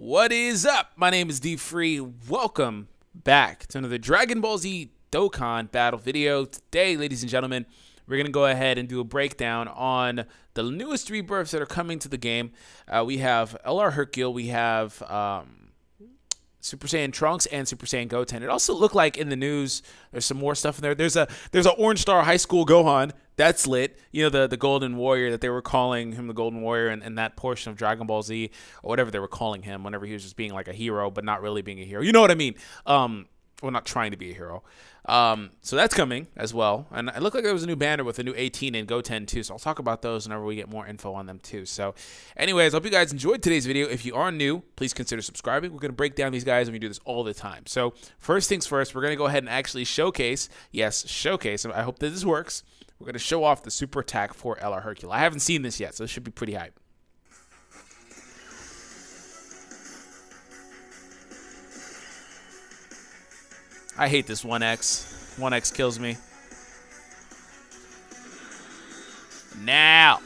What is up? My name is D Free. Welcome back to another Dragon Ball Z Dokkan Battle video. Today, ladies and gentlemen, we're going to go ahead and do a breakdown on the newest rebirths that are coming to the game. We have LR Hercule, we have Super Saiyan Trunks, and Super Saiyan Goten. It also looked like in the news there's some more stuff in there. There's a Orange Star High School Gohan. That's lit. You know, the Golden Warrior that they were calling him the Golden Warrior in that portion of Dragon Ball Z, or whatever they were calling him whenever he was just being like a hero, but not really being a hero. You know what I mean? Well, not trying to be a hero. So that's coming as well. And it looked like there was a new banner with a new 18 and Goten too. So I'll talk about those whenever we get more info on them too. So anyways, I hope you guys enjoyed today's video. If you are new, please consider subscribing. We're going to break down these guys and we do this all the time. So first things first, we're going to go ahead and actually showcase. Yes, showcase. I hope that this works. We're going to show off the super attack for LR Hercule. I haven't seen this yet, so this should be pretty hype. I hate this 1X. 1X kills me. Now.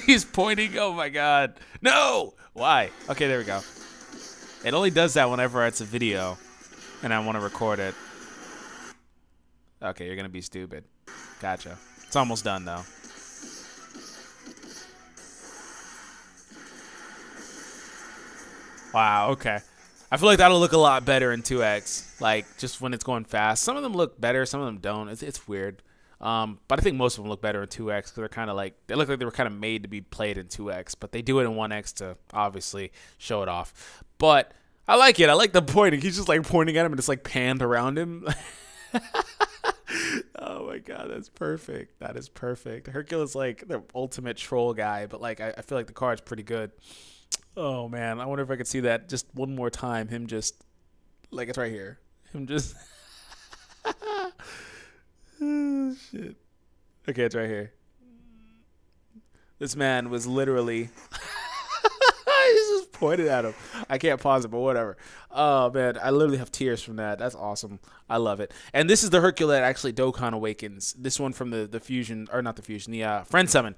He's pointing. Oh my god. No! Why? Okay, there we go. It only does that whenever it's a video and I want to record it. Okay, you're going to be stupid. Gotcha. It's almost done, though. Wow, okay. I feel like that'll look a lot better in 2X, like, just when it's going fast. Some of them look better, some of them don't. It's weird. But I think most of them look better in 2X because they're kind of like, they look like they were kind of made to be played in 2X, but they do it in 1X to obviously show it off. But I like it. I like the pointing. He's just like pointing at him and it's like panned around him. Oh my god, that's perfect. That is perfect. Hercule is like the ultimate troll guy, but like I feel like the card's pretty good. Oh man, I wonder if I could see that just one more time. Him just like, it's right here. Him just oh, shit. Okay, it's right here. This man was literally he's just pointed at him. I can't pause it, but whatever. Oh man, I literally have tears from that. That's awesome. I love it. And this is the Hercule that actually Dokkan awakens. This one from the fusion, or not the fusion, the friend summon.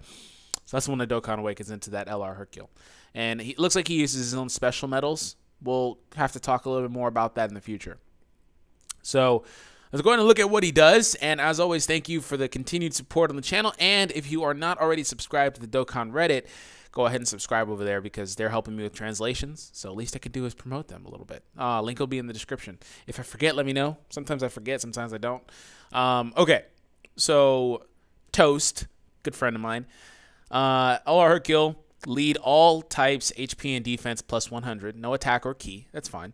So that's the one that Dokkan awakens into that LR Hercule. And he looks like he uses his own special metals. We'll have to talk a little bit more about that in the future. So let's go ahead and look at what he does. And as always, thank you for the continued support on the channel. And if you are not already subscribed to the Dokkan Reddit, go ahead and subscribe over there because they're helping me with translations. So at least I can do is promote them a little bit. Link will be in the description. If I forget, let me know. Sometimes I forget, sometimes I don't. Okay, so Toast, good friend of mine. LR Hercule, lead all types HP and defense plus 100. No attack or key. That's fine.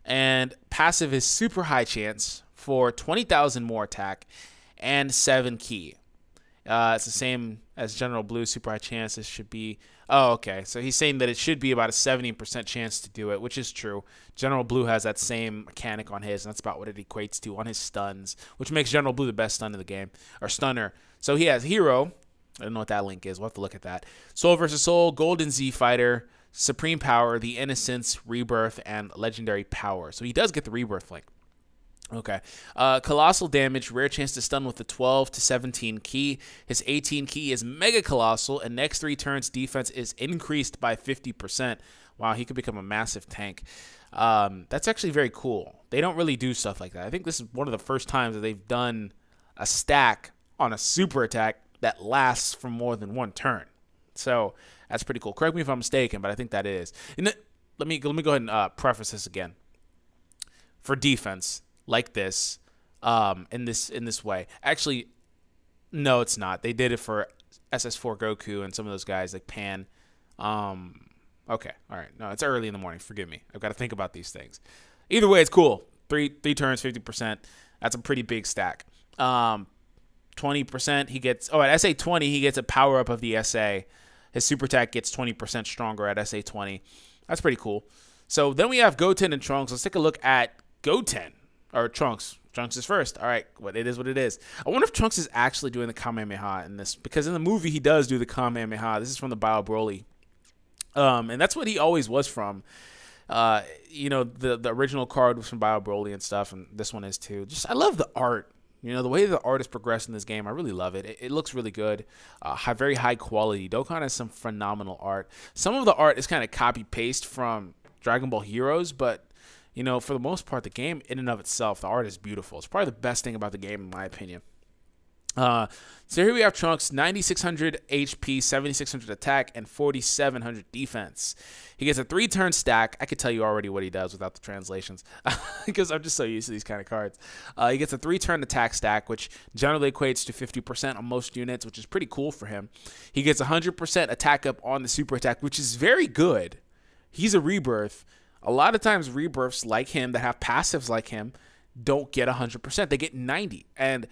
And passive is super high chance for 20,000 more attack and 7 key. It's the same as General Blue. Super high chance. This should be... Oh, okay. So he's saying that it should be about a 70% chance to do it, which is true. General Blue has that same mechanic on his, and that's about what it equates to on his stuns, which makes General Blue the best stun in the game, or stunner. So he has Hero. I don't know what that link is. We'll have to look at that. Soul versus Soul, Golden Z Fighter, Supreme Power, The Innocence, Rebirth, and Legendary Power. So he does get the Rebirth link. Okay. Colossal damage, rare chance to stun with the 12 to 17 key. His 18 key is Mega Colossal, and next 3 turns defense is increased by 50%. Wow, he could become a massive tank. That's actually very cool. They don't really do stuff like that. I think this is one of the first times that they've done a stack on a super attack that lasts for more than 1 turn. So that's pretty cool. Correct me if I'm mistaken, but I think that is. And let me go ahead and preface this again. For defense, like this, in this way. Actually, no, it's not. They did it for SS4 Goku and some of those guys like Pan. Okay, all right. No, it's early in the morning. Forgive me. I've got to think about these things. Either way, it's cool. Three turns, 50%. That's a pretty big stack. 20% he gets. Oh, at SA 20 he gets a power up of the SA. His super attack gets 20% stronger at SA 20. That's pretty cool. So then we have Goten and Trunks. Let's take a look at Goten. Or Trunks. Trunks is first. All right, it is what it is. I wonder if Trunks is actually doing the Kamehameha in this, because in the movie he does do the Kamehameha. This is from the Bio Broly And that's what he always was from. You know, the original card was from Bio Broly and stuff, and this one is too. Just I love the art. You know, the way the art is progressed in this game, I really love it. It looks really good. Very high quality. Dokkan has some phenomenal art. Some of the art is kind of copy-paste from Dragon Ball Heroes, but, you know, for the most part, the game in and of itself, the art is beautiful. It's probably the best thing about the game, in my opinion. So here we have Trunks, 9,600 HP, 7,600 attack, and 4,700 defense. He gets a 3-turn stack. I could tell you already what he does without the translations because I'm just so used to these kind of cards. He gets a 3-turn attack stack, which generally equates to 50% on most units, which is pretty cool for him. He gets 100% attack up on the super attack, which is very good. He's a rebirth. A lot of times rebirths like him that have passives like him don't get 100%. They get 90. And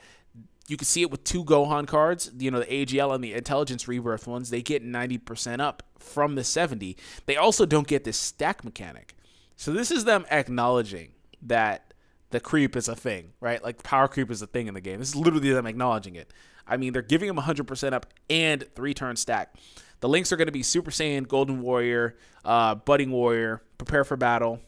you can see it with 2 Gohan cards, you know, the AGL and the Intelligence Rebirth ones. They get 90% up from the 70. They also don't get this stack mechanic. So this is them acknowledging that the creep is a thing, right? Like power creep is a thing in the game. This is literally them acknowledging it. I mean, they're giving him 100% up and 3-turn stack. The links are going to be Super Saiyan, Golden Warrior, Budding Warrior, Prepare for Battle.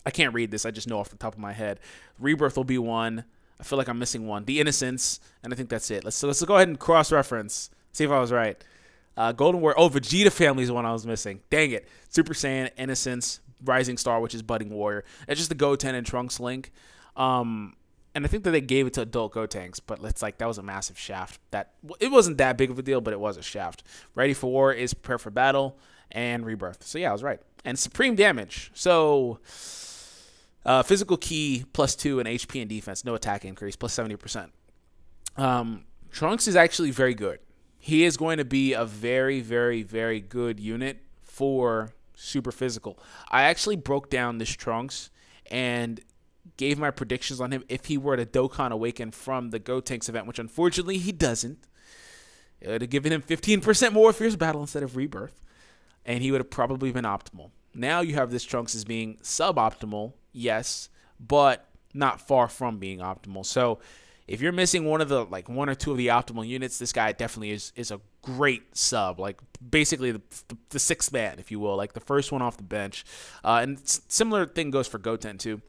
I can't read this. I just know off the top of my head. Rebirth will be one. I feel like I'm missing one. The Innocence, and I think that's it. Let's go ahead and cross-reference. See if I was right. Golden Warrior. Oh, Vegeta Family is the one I was missing. Dang it. Super Saiyan, Innocence, Rising Star, which is Budding Warrior. It's just the Goten and Trunks link. And I think that they gave it to adult Gotenks, but it's like that was a massive shaft. It wasn't that big of a deal, but it was a shaft. Ready for War is Prepare for Battle and Rebirth. So yeah, I was right. And Supreme Damage. So physical key +2 and HP and defense, no attack increase, +70%. Trunks is actually very good. He is going to be a very, very, very good unit for super physical. I actually broke down this Trunks and gave my predictions on him if he were to Dokkan Awaken from the Gotenks event, which unfortunately he doesn't. It would have given him 15% more Fierce Battle instead of Rebirth, and he would have probably been optimal. Now you have this Trunks as being suboptimal, yes, but not far from being optimal. So if you're missing one or two of the optimal units, this guy definitely is a great sub, like basically the sixth man, if you will, like the first one off the bench. And similar thing goes for Goten too.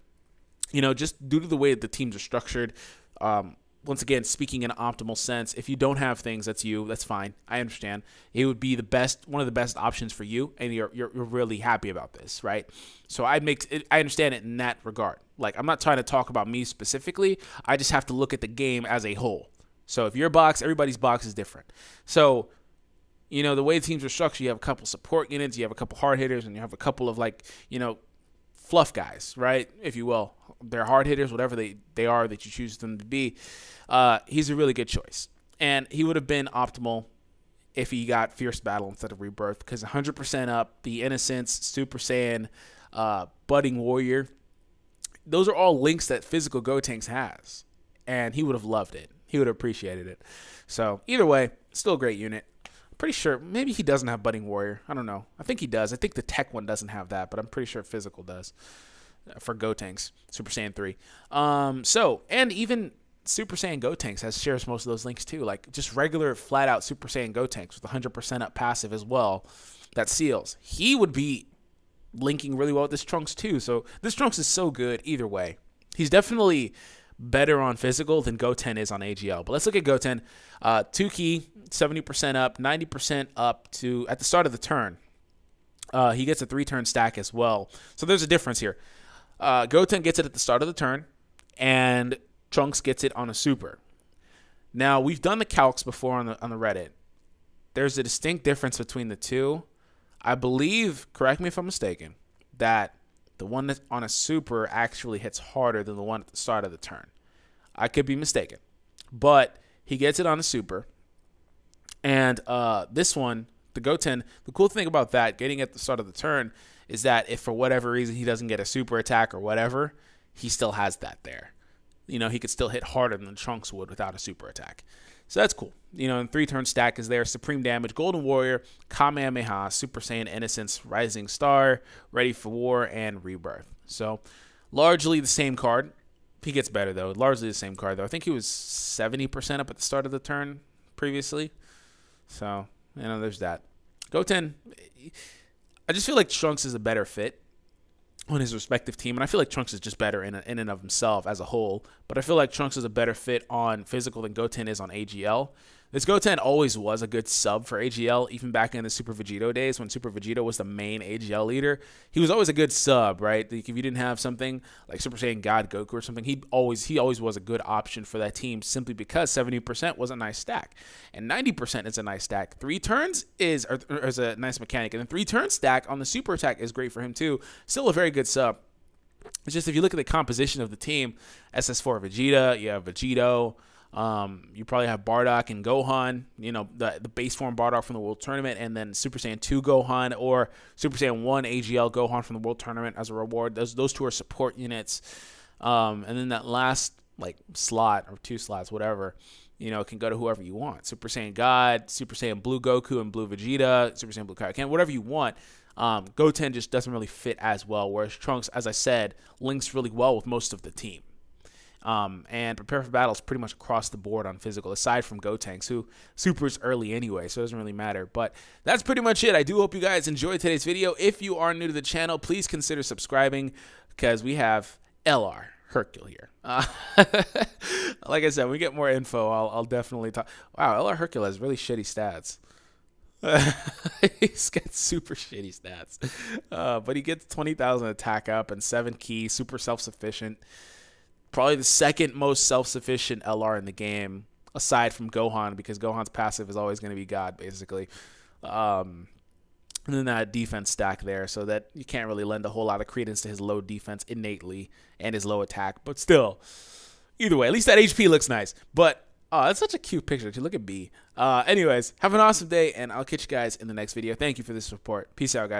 You know, just due to the way that the teams are structured, once again, speaking in an optimal sense, if you don't have things, that's fine. I understand. It would be one of the best options for you, and you're really happy about this, right? So I understand it in that regard. Like, I'm not trying to talk about me specifically. I just have to look at the game as a whole. So if your box, everybody's box is different. So, you know, the way the teams are structured, you have a couple support units, you have a couple hard hitters, and you have a couple of, like, you know, fluff guys, right? If you will. They're hard hitters, whatever they are that you choose them to be. He's a really good choice. And he would have been optimal if he got Fierce Battle instead of Rebirth, because 100% up, the Innocence, Super Saiyan, Budding Warrior, those are all links that Physical Gotenks has. And he would have loved it. He would have appreciated it. So either way, still a great unit. Pretty sure maybe he doesn't have Budding Warrior. I don't know. I think he does. I think the tech one doesn't have that, but I'm pretty sure Physical does for Gotenks, Super Saiyan 3. And even Super Saiyan Gotenks shares most of those links too, like just regular flat out Super Saiyan Gotenks with 100% up passive as well. That seals. He would be linking really well with this Trunks too. So this Trunks is so good either way. He's definitely better on physical than Goten is on AGL. But let's look at Goten. 2 key, 70% up, 90% up to at the start of the turn. He gets a 3-turn stack as well. So there's a difference here. Goten gets it at the start of the turn, and Trunks gets it on a super. Now, we've done the calcs before on the Reddit. There's a distinct difference between the two. I believe, correct me if I'm mistaken, that the one that's on a super actually hits harder than the one at the start of the turn. I could be mistaken. But he gets it on a super. And this one, the Goten, the cool thing about that, getting at the start of the turn, is that if for whatever reason he doesn't get a super attack or whatever, he still has that there. You know, he could still hit harder than Trunks would without a super attack. So that's cool. You know, and 3-turn stack is there. Supreme Damage, Golden Warrior, Kamehameha, Super Saiyan, Innocence, Rising Star, Ready for War, and Rebirth. So largely the same card. He gets better, though. Largely the same card, though. I think he was 70% up at the start of the turn previously. So, you know, there's that. Goten, I just feel like Trunks is a better fit on his respective team, and I feel like Trunks is just better in and of himself as a whole, but I feel like Trunks is a better fit on physical than Goten is on AGL. This Goten always was a good sub for AGL, even back in the Super Vegito days when Super Vegito was the main AGL leader. He was always a good sub, right? Like if you didn't have something like Super Saiyan God Goku or something, he always was a good option for that team simply because 70% was a nice stack. And 90% is a nice stack. 3 turns is a nice mechanic. And then 3 turn stack on the super attack is great for him too. Still a very good sub. It's just if you look at the composition of the team, SS4 Vegeta, you have Vegito, you probably have Bardock and Gohan, you know, the base form Bardock from the World Tournament, and then Super Saiyan 2 Gohan or Super Saiyan 1 AGL Gohan from the World Tournament as a reward. Those 2 are support units. And then that last like slot or 2 slots, whatever, you know, can go to whoever you want. Super Saiyan God, Super Saiyan Blue Goku and Blue Vegeta, Super Saiyan Blue Kaioken, whatever you want. Goten just doesn't really fit as well, whereas Trunks, as I said, links really well with most of the team. And prepare for battles pretty much across the board on physical, aside from Gotenks, who super's early anyway, so it doesn't really matter. But that's pretty much it. I do hope you guys enjoyed today's video. If you are new to the channel, please consider subscribing because we have LR Hercule here. Like I said, when we get more info, I'll definitely talk. Wow, LR Hercule has really shitty stats. He's got super shitty stats. But he gets 20,000 attack up and 7 key, super self-sufficient. Probably the second most self-sufficient LR in the game, aside from Gohan, because Gohan's passive is always going to be God, basically. And then that defense stack there, so that you can't really lend a whole lot of credence to his low defense innately and his low attack. But still, either way, at least that HP looks nice. But that's such a cute picture, too. Look at B. Anyways, have an awesome day, and I'll catch you guys in the next video. Thank you for the support. Peace out, guys.